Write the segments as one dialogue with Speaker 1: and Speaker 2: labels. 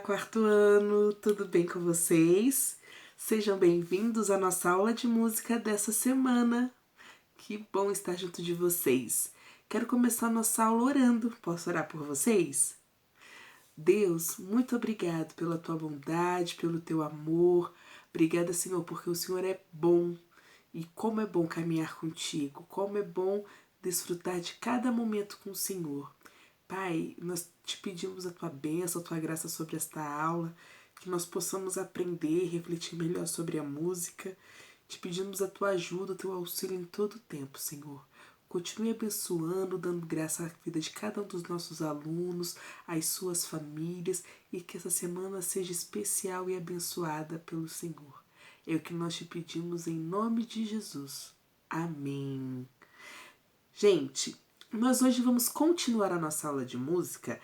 Speaker 1: quarto ano, tudo bem com vocês? Sejam bem-vindos à nossa aula de música dessa semana. Que bom estar junto de vocês. Quero começar nossa aula orando. Posso orar por vocês? Deus, muito obrigado pela tua bondade, pelo teu amor. Obrigada, Senhor, porque o Senhor é bom. E como é bom caminhar contigo, como é bom desfrutar de cada momento com o Senhor. Pai, nós te pedimos a tua bênção, a tua graça sobre esta aula, que nós possamos aprender e refletir melhor sobre a música. Te pedimos a tua ajuda, o teu auxílio em todo o tempo, Senhor. Continue abençoando, dando graça à vida de cada um dos nossos alunos, às suas famílias, e que essa semana seja especial e abençoada pelo Senhor. É o que nós te pedimos em nome de Jesus. Amém. Gente, nós hoje vamos continuar a nossa aula de música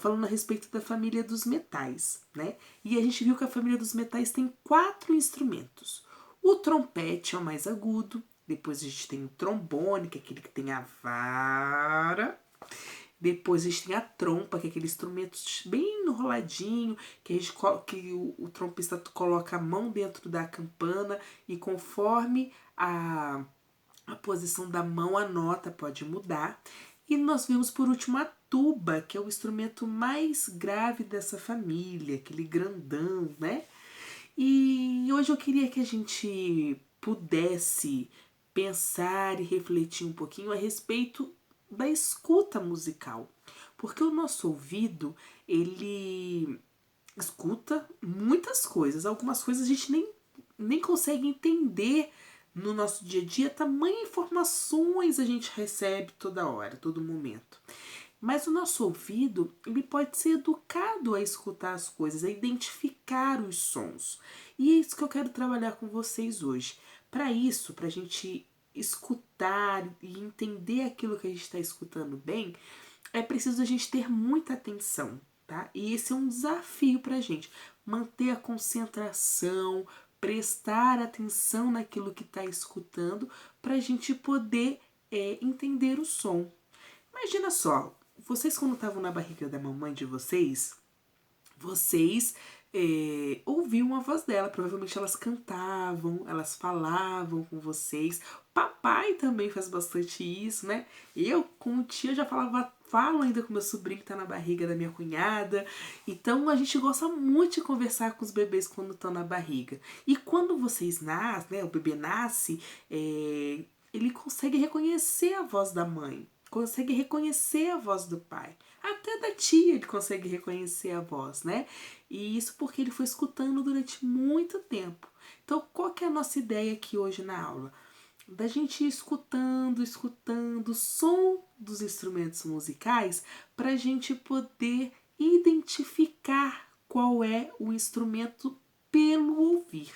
Speaker 1: falando a respeito da família dos metais, né? E a gente viu que a família dos metais tem 4 instrumentos. O trompete é o mais agudo, depois a gente tem o trombone, que é aquele que tem a vara. Depois a gente tem a trompa, que é aquele instrumento bem enroladinho, que o trompista coloca a mão dentro da campana e conforme a posição da mão, a nota pode mudar. E nós vimos por último a tuba, que é o instrumento mais grave dessa família, aquele grandão, né? E hoje eu queria que a gente pudesse pensar e refletir um pouquinho a respeito da escuta musical. Porque o nosso ouvido, ele escuta muitas coisas. Algumas coisas a gente nem consegue entender no nosso dia a dia, tamanha informações a gente recebe toda hora, todo momento. Mas o nosso ouvido, ele pode ser educado a escutar as coisas, a identificar os sons. E é isso que eu quero trabalhar com vocês hoje. Para isso, para a gente escutar e entender aquilo que a gente está escutando bem, é preciso a gente ter muita atenção, tá? E esse é um desafio para a gente. Manter a concentração, prestar atenção naquilo que está escutando, para a gente poder entender o som. Imagina só, vocês quando estavam na barriga da mamãe de vocês ouviam a voz dela, provavelmente elas cantavam, elas falavam com vocês. Papai também faz bastante isso, né? Eu, como tia, já falo ainda com meu sobrinho que tá na barriga da minha cunhada. Então a gente gosta muito de conversar com os bebês quando estão na barriga. E quando vocês nascem, né, o bebê nasce, ele consegue reconhecer a voz da mãe, consegue reconhecer a voz do pai. Até da tia ele consegue reconhecer a voz, né? E isso porque ele foi escutando durante muito tempo. Então, qual que é a nossa ideia aqui hoje na aula? Da gente ir escutando o som dos instrumentos musicais para a gente poder identificar qual é o instrumento pelo ouvir.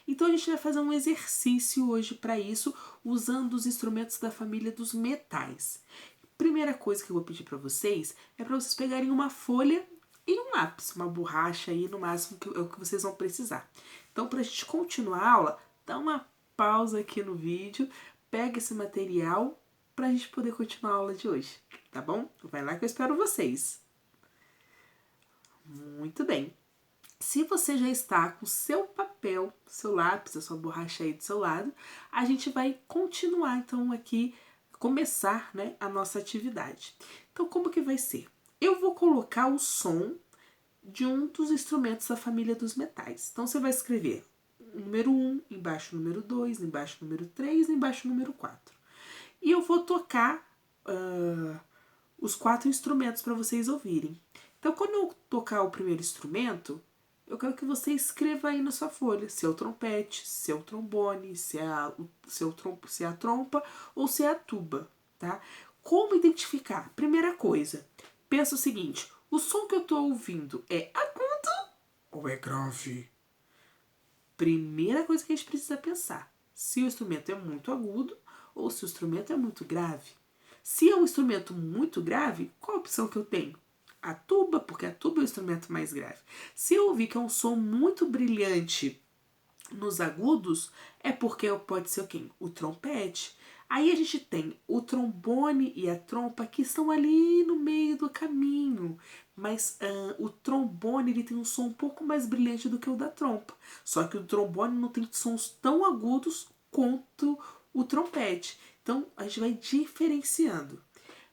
Speaker 1: Então a gente vai fazer um exercício hoje para isso, usando os instrumentos da família dos metais. Primeira coisa que eu vou pedir para vocês é para vocês pegarem uma folha e um lápis, uma borracha aí no máximo, que é o que vocês vão precisar. Então, para a gente continuar a aula, dá uma pausa aqui no vídeo, pega esse material para a gente poder continuar a aula de hoje, tá bom? Vai lá que eu espero vocês. Muito bem. Se você já está com seu papel, seu lápis, a sua borracha aí do seu lado, a gente vai continuar então aqui, começar, né, a nossa atividade. Então como que vai ser? Eu vou colocar o som de um dos instrumentos da família dos metais. Então você vai escrever o número 1, embaixo o número 2, embaixo o número 3, embaixo o número 4. E eu vou tocar os 4 instrumentos para vocês ouvirem. Então quando eu tocar o primeiro instrumento, eu quero que você escreva aí na sua folha se é o trompete, se é o trombone, se é a trompa ou se é a tuba, tá? Como identificar? Primeira coisa, pensa o seguinte, o som que eu estou ouvindo é agudo ou é grave? Primeira coisa que a gente precisa pensar, se o instrumento é muito agudo ou se o instrumento é muito grave. Se é um instrumento muito grave, qual a opção que eu tenho? A tuba, porque a tuba é o instrumento mais grave. Se eu ouvir que é um som muito brilhante nos agudos, é porque pode ser o quê? O trompete. Aí a gente tem o trombone e a trompa que estão ali no meio do caminho, mas o trombone ele tem um som um pouco mais brilhante do que o da trompa. Só que o trombone não tem sons tão agudos quanto o trompete. Então a gente vai diferenciando.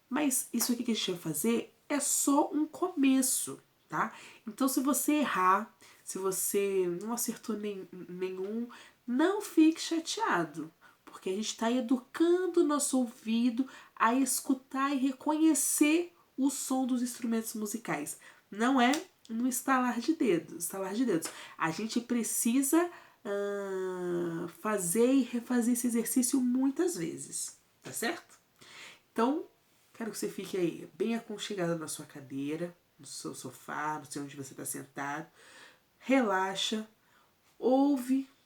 Speaker 1: Mas isso aqui que a gente vai fazer é só um começo, tá? Então se você errar, se você não acertou nenhum, não fique chateado, porque a gente está educando o nosso ouvido a escutar e reconhecer o som dos instrumentos musicais. Não é no estalar de dedos, A gente precisa fazer e refazer esse exercício muitas vezes, tá certo? Então, quero que você fique aí bem aconchegado na sua cadeira, no seu sofá, não sei onde você está sentado. Relaxa,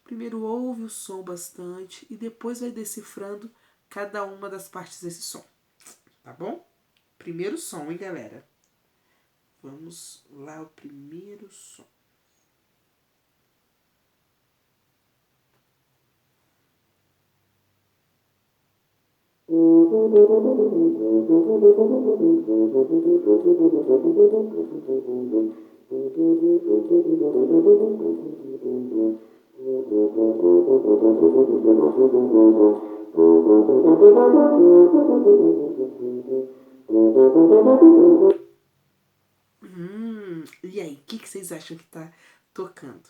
Speaker 1: primeiro ouve o som bastante e depois vai decifrando cada uma das partes desse som, tá bom? Primeiro som, hein, galera? Vamos lá, o primeiro som. E aí, o que vocês acham que tá tocando?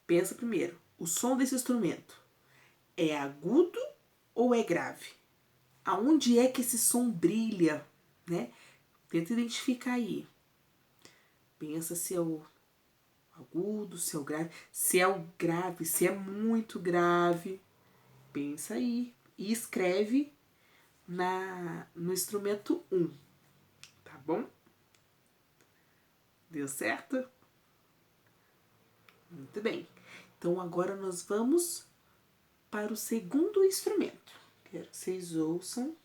Speaker 1: Pensa primeiro, o som desse instrumento é agudo ou é grave? Aonde é que esse som brilha, né? Tenta identificar aí. Pensa se é o agudo, se é o grave. Se é o grave, se é muito grave. Pensa aí. E escreve no instrumento 1. Tá bom? Deu certo? Muito bem. Então agora nós vamos para o segundo instrumento. Quero que vocês ouçam.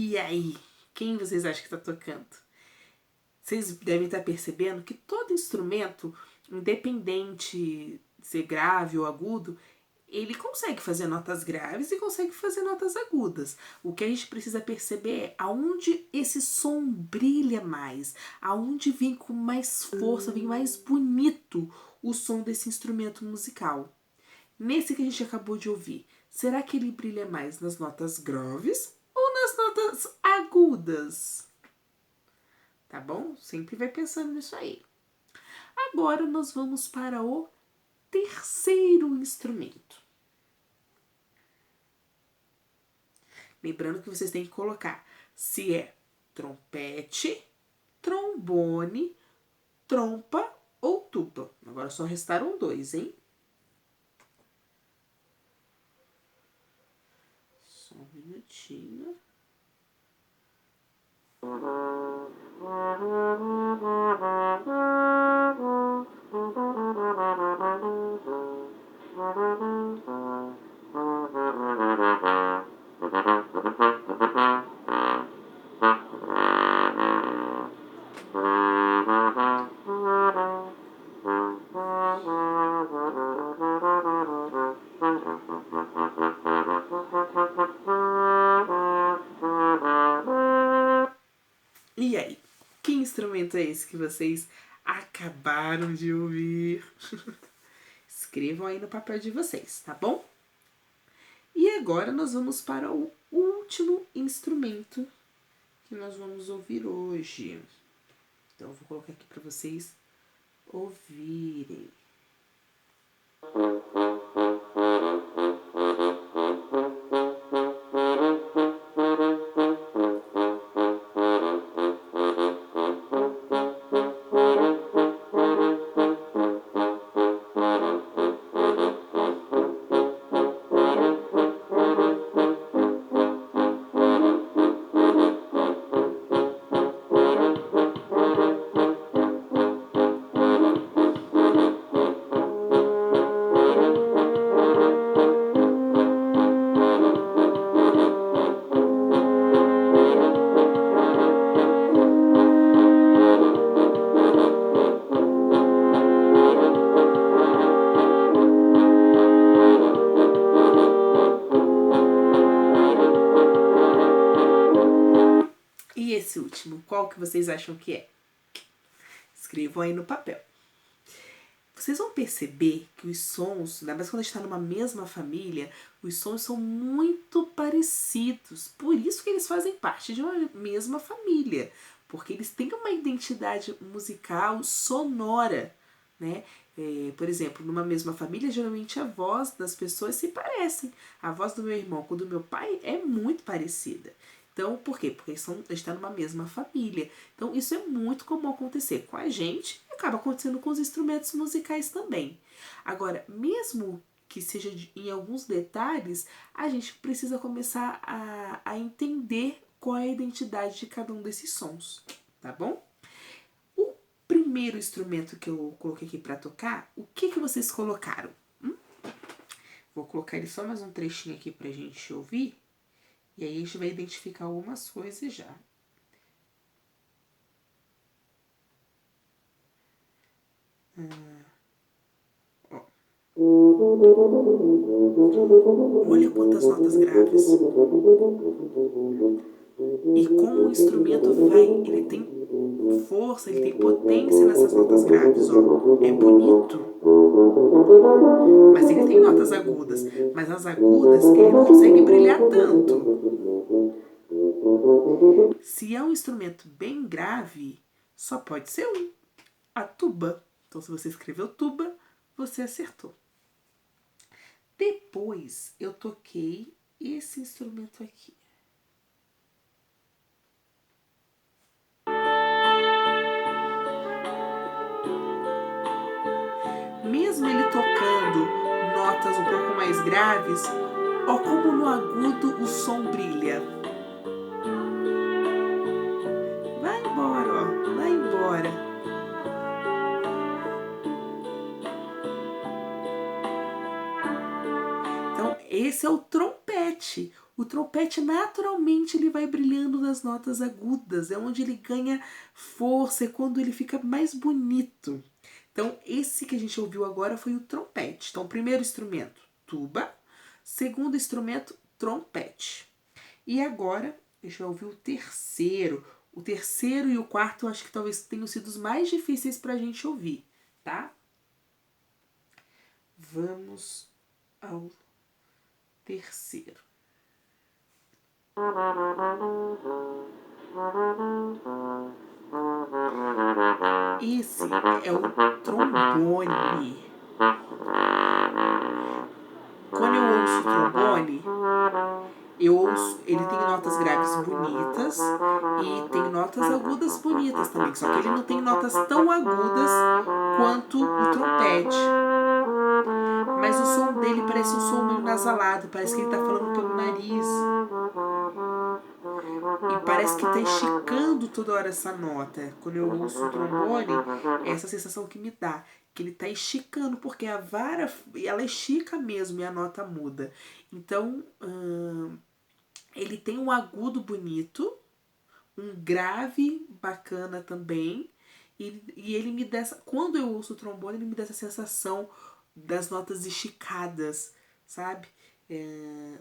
Speaker 1: E aí, quem vocês acham que está tocando? Vocês devem estar percebendo que todo instrumento, independente de ser grave ou agudo, ele consegue fazer notas graves e consegue fazer notas agudas. O que a gente precisa perceber é aonde esse som brilha mais, aonde vem com mais força, vem mais bonito o som desse instrumento musical. Nesse que a gente acabou de ouvir, será que ele brilha mais nas notas graves ou nas notas agudas? Tá bom? Sempre vai pensando nisso aí. Agora nós vamos para o terceiro instrumento. Lembrando que vocês têm que colocar se é trompete, trombone, trompa ou tuba. Agora só restaram 2, hein? Só um minutinho. E aí, que instrumento é esse que vocês acabaram de ouvir? Escrevam aí no papel de vocês, tá bom? E agora nós vamos para o último instrumento que nós vamos ouvir hoje. Então, eu vou colocar aqui para vocês ouvirem. E esse último, qual que vocês acham que é? Escrevam aí no papel. Vocês vão perceber que os sons, ainda mais quando a gente está numa mesma família, os sons são muito parecidos. Por isso que eles fazem parte de uma mesma família. Porque eles têm uma identidade musical sonora, né? Por exemplo, numa mesma família, geralmente a voz das pessoas se parecem. A voz do meu irmão com a do meu pai é muito parecida. Então, por quê? Porque a gente está numa mesma família. Então, isso é muito comum acontecer com a gente e acaba acontecendo com os instrumentos musicais também. Agora, mesmo que seja em alguns detalhes, a gente precisa começar a entender qual é a identidade de cada um desses sons, tá bom? O primeiro instrumento que eu coloquei aqui para tocar, o que vocês colocaram? Vou colocar ele só mais um trechinho aqui pra gente ouvir. E aí a gente vai identificar algumas coisas já. Ó. Olha quantas notas graves. E como o instrumento ele tem força, ele tem potência nessas notas graves, ó. É bonito. Mas ele tem notas agudas. Mas as agudas ele não consegue brilhar tanto. Se é um instrumento bem grave, só pode ser a tuba. Então, se você escreveu tuba, você acertou. Depois, eu toquei esse instrumento aqui. Mesmo ele tocando notas um pouco mais graves, ó como no agudo o som brilha. Vai embora, ó, vai embora. Então, esse é o trompete. O trompete, naturalmente, ele vai brilhando nas notas agudas. É onde ele ganha força, é quando ele fica mais bonito. Então, esse que a gente ouviu agora foi o trompete. Então, primeiro instrumento, tuba. Segundo instrumento, trompete. E agora, deixa eu ouvir o terceiro. O terceiro e o quarto, eu acho que talvez tenham sido os mais difíceis pra gente ouvir, tá? Vamos ao terceiro. Esse é o trombone. Quando eu ouço trombone, ele tem notas graves bonitas e tem notas agudas bonitas também, só que ele não tem notas tão agudas quanto o trompete. Mas o som dele parece um som meio nasalado, parece que ele tá falando pelo nariz. E parece que tá esticando toda hora essa nota. Quando eu ouço o trombone, é essa sensação que me dá. Que ele tá esticando, porque a vara, ela estica mesmo e a nota muda. Então, ele tem um agudo bonito, um grave bacana também. E ele me dá quando eu ouço o trombone, ele me dá essa sensação das notas esticadas, sabe?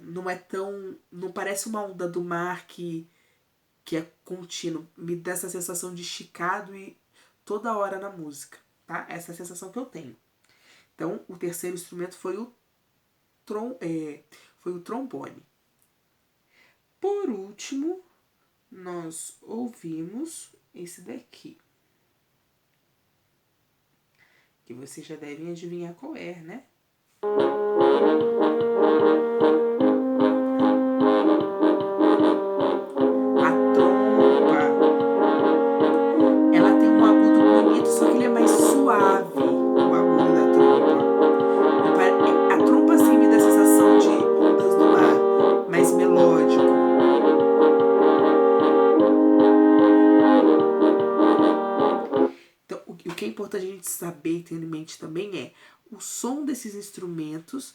Speaker 1: Não é tão... Não parece uma onda do mar que é contínuo. Me dá essa sensação de esticado e toda hora na música, tá? Essa é a sensação que eu tenho. Então, o terceiro instrumento foi o trombone. Por último, nós ouvimos esse daqui. Que vocês já devem adivinhar qual é, né? A trompa, ela tem um agudo bonito, só que ele é mais suave, o agudo da trompa. A trompa assim me dá a sensação de ondas do mar, mais melódico. Então, o que é importante a gente saber e ter em mente também é o som desses instrumentos.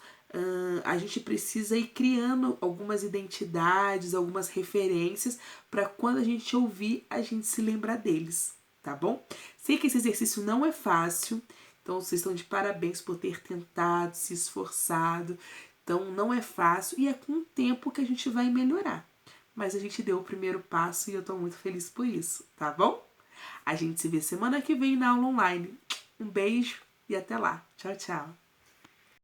Speaker 1: A gente precisa ir criando algumas identidades, algumas referências para quando a gente ouvir, a gente se lembrar deles, tá bom? Sei que esse exercício não é fácil, então vocês estão de parabéns por ter tentado, se esforçado. Então não é fácil e é com o tempo que a gente vai melhorar. Mas a gente deu o primeiro passo e eu estou muito feliz por isso, tá bom? A gente se vê semana que vem na aula online. Um beijo e até lá. Tchau, tchau.